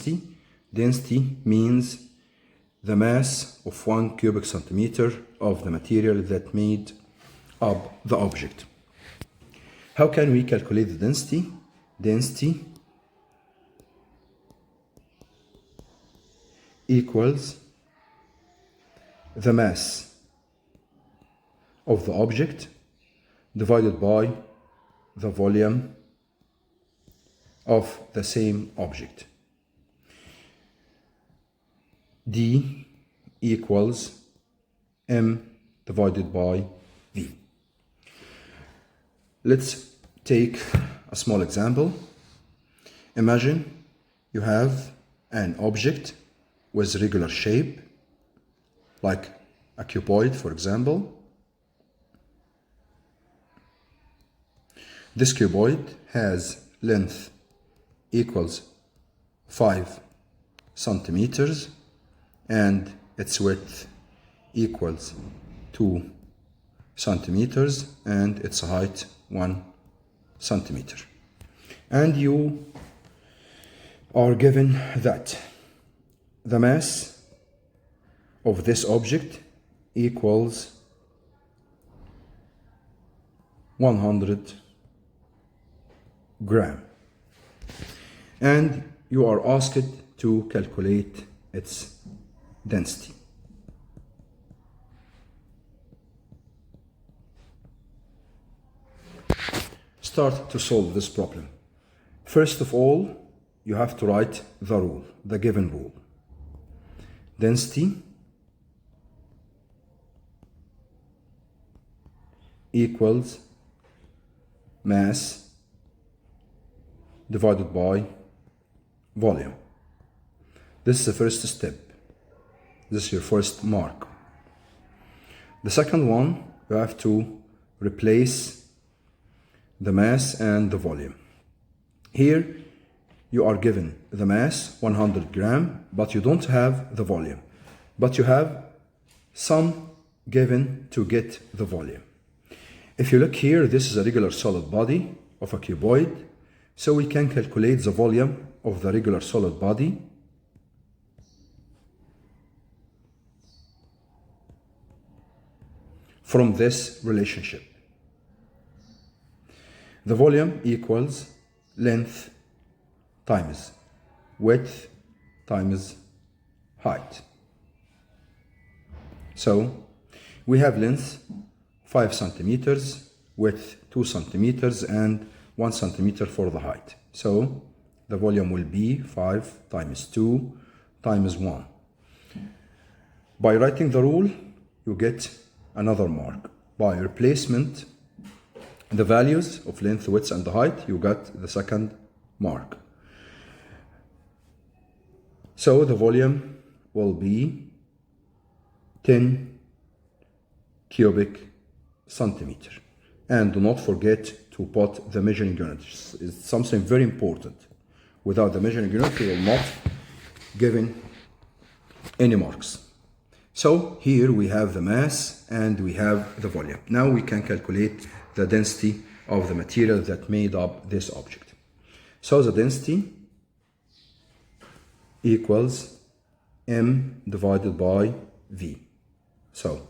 density. Density means the mass of 1 cubic centimeter of the material that made up the object. How can we calculate the density? Density equals the mass of the object divided by the volume of the same object. D equals M divided by V. Let's take a small example. Imagine you have an object with regular shape, like a cuboid, for example. This cuboid has length equals 5 centimeters and its width equals 2 centimeters and its height 1 centimeter. And you are given that the mass of this object equals 100 grams. And you are asked to calculate its density. Start to solve this problem. First of all, you have to write the rule, the given rule. Density equals mass divided by volume. This is the first step. This is your first mark. The second one, you have to replace the mass and the volume. Here you are given the mass 100 grams, but you don't have the volume, but you have some given to get the volume. If you look here, this is a regular solid body of a cuboid, so we can calculate the volume of the regular solid body from this relationship. The volume equals length times width times height. So we have length 5 centimeters, width 2 centimeters, and 1 centimeter for the height. So the volume will be 5 times 2 times 1. By writing the rule, you get another mark. By replacement, the values of length, width, and the height, you got the second mark. So the volume will be 10 cubic centimeter. And do not forget to put the measuring unit. It's something very important. Without the measuring unit, you will not given any marks. So here we have the mass and we have the volume. Now we can calculate the density of the material that made up this object. So the density equals M divided by V. So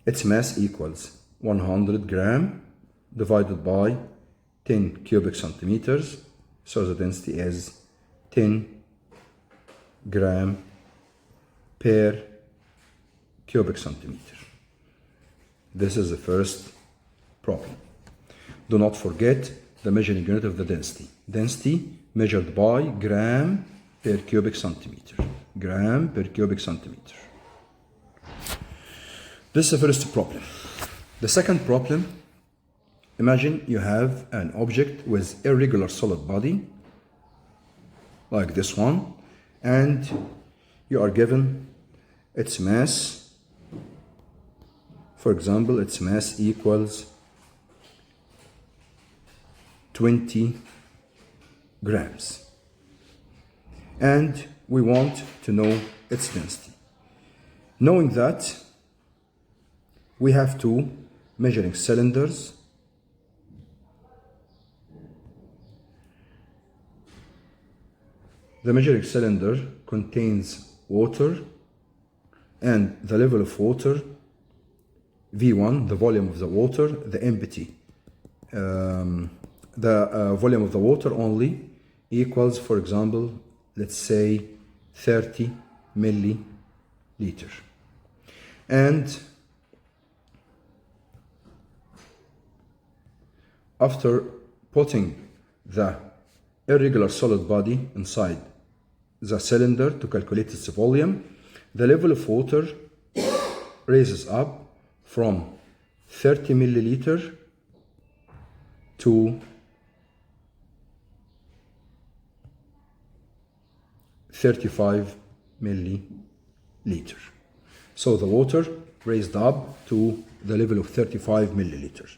its mass equals 100 grams divided by 10 cubic centimeters. So the density is 10 grams per cubic centimeter. This is the first problem. Do not forget the measuring unit of the density. Density measured by gram per cubic centimeter. Gram per cubic centimeter. This is the first problem. The second problem, imagine you have an object with irregular solid body, like this one, and you are given its mass. For example, its mass equals 20 grams. And we want to know its density. Knowing that, we have two measuring cylinders. The measuring cylinder contains water, and the level of water, V1, the volume of the water, the empty, volume of the water only equals, for example, let's say 30 milliliter. And after putting the irregular solid body inside the cylinder to calculate its volume, the level of water raises up from 30 milliliter to 35 milliliter. So the water raised up to the level of 35 milliliters.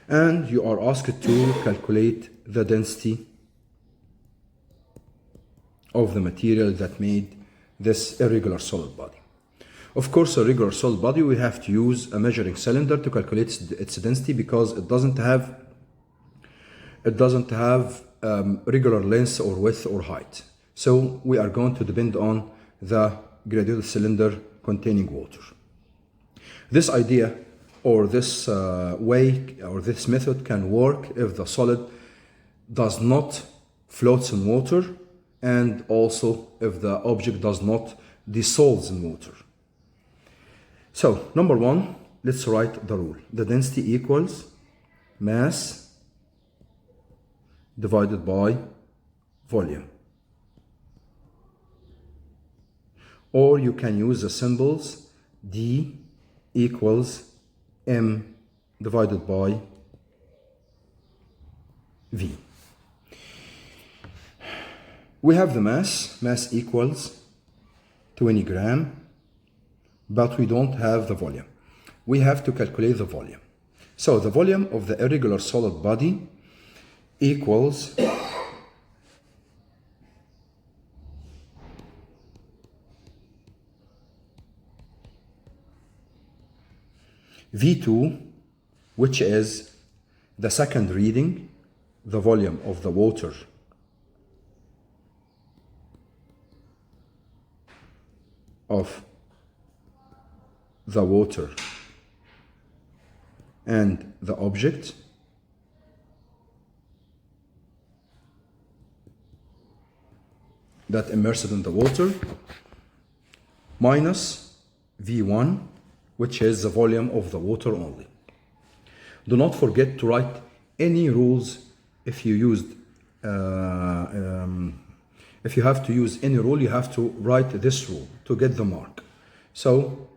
And you are asked to calculate the density of the material that made this irregular solid body. Of course, a regular solid body, we have to use a measuring cylinder to calculate its density because it doesn't have regular length or width or height. So we are going to depend on the graduated cylinder containing water. This idea or this way or this method can work if the solid does not float in water, and also if the object does not dissolve in water. So, number one, let's write the rule. The density equals mass divided by volume. Or you can use the symbols D equals M divided by V. We have the mass equals 20 gram, but we don't have the volume. We have to calculate the volume. So the volume of the irregular solid body equals V2, which is the second reading, the volume of the water and the object, that immersed in the water, minus V1, which is the volume of the water only. Do not forget to write any rules if you used if you have to use any rule, you have to write this rule to get the mark. So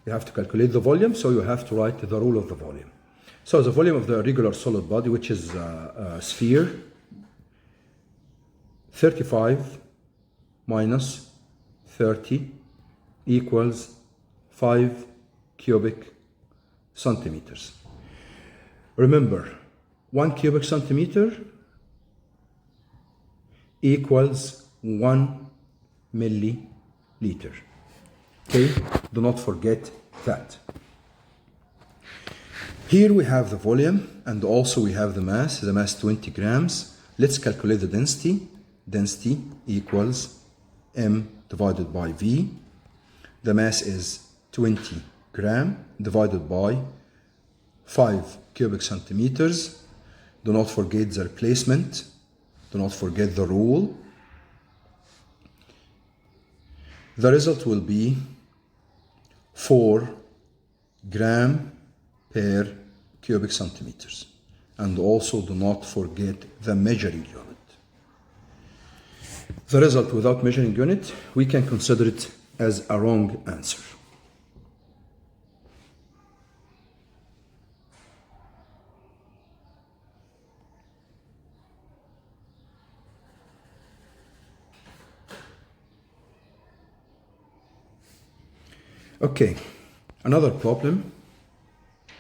you have to calculate the volume, so you have to write the rule of the volume. So the volume of the regular solid body, which is a sphere, 35 minus 30 equals 5 cubic centimeters. Remember, 1 cubic centimeter equals 1 milliliter. Okay, do not forget that. Here we have the volume and also we have the mass 20 grams. Let's calculate the density. Density equals M divided by V. The mass is 20 gram divided by 5 cubic centimeters. Do not forget the replacement. Do not forget the rule. The result will be 4 gram per cubic centimeters. And also do not forget the measuring unit. The result without measuring unit, we can consider it as a wrong answer. Okay, another problem,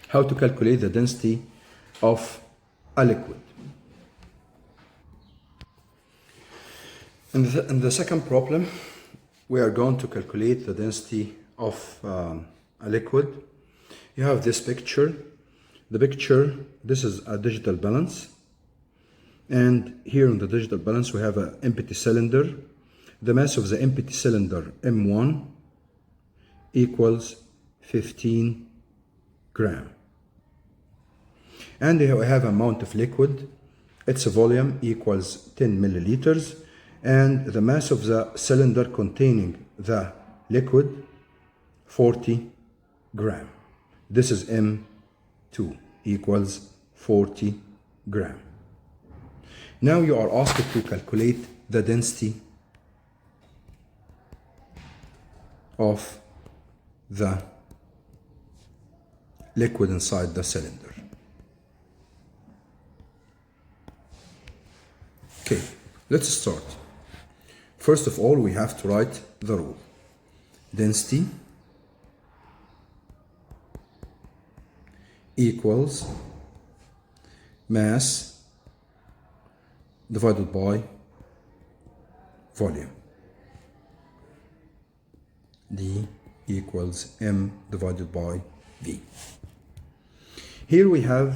how to calculate the density of a liquid. In the second problem, we are going to calculate the density of a liquid. You have this picture. The picture, this is a digital balance. And here in the digital balance, we have an empty cylinder. the mass of the empty cylinder M1 equals 15 gram. And here we have amount of liquid, its volume equals 10 milliliters, and the mass of the cylinder containing the liquid 40 gram. This is M2 equals 40 gram. Now you are asked to calculate the density of the liquid inside the cylinder. Okay, let's start. First of all, we have to write the rule. Density equals mass divided by volume. D equals M divided by V. Here we have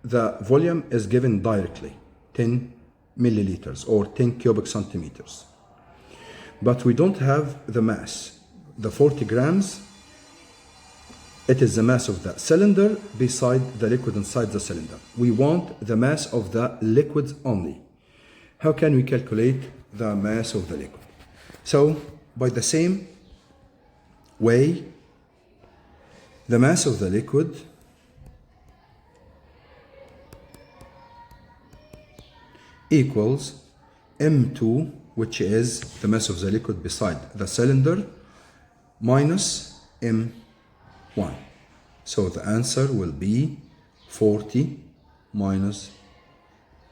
the volume is given directly, 10 milliliters or 10 cubic centimeters. But we don't have the mass. The 40 grams, it is the mass of the cylinder beside the liquid inside the cylinder. We want the mass of the liquid only. How can we calculate the mass of the liquid? So, by the same way, the mass of the liquid equals M2, which is the mass of the liquid beside the cylinder, minus M1. So the answer will be 40 minus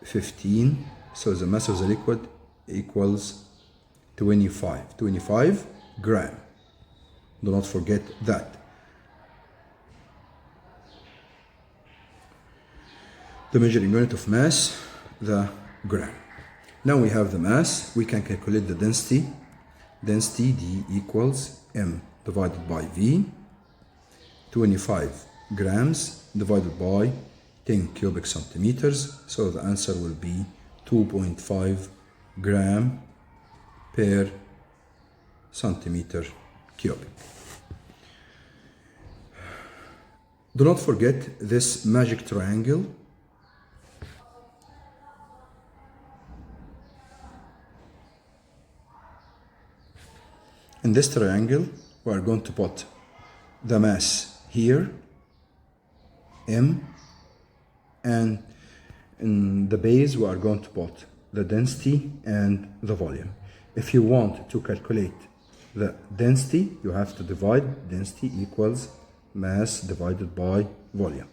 15. So the mass of the liquid equals 25 gram. Do not forget that. The measuring unit of mass, the gram. Now we have the mass, we can calculate the density. Density D equals M divided by V. 25 grams divided by 10 cubic centimeters. So the answer will be 2.5 gram per centimeter cubic. Do not forget this magic triangle. In this triangle, we are going to put the mass here, M, and in the base, we are going to put the density and the volume. If you want to calculate the density, you have to divide density equals mass divided by volume.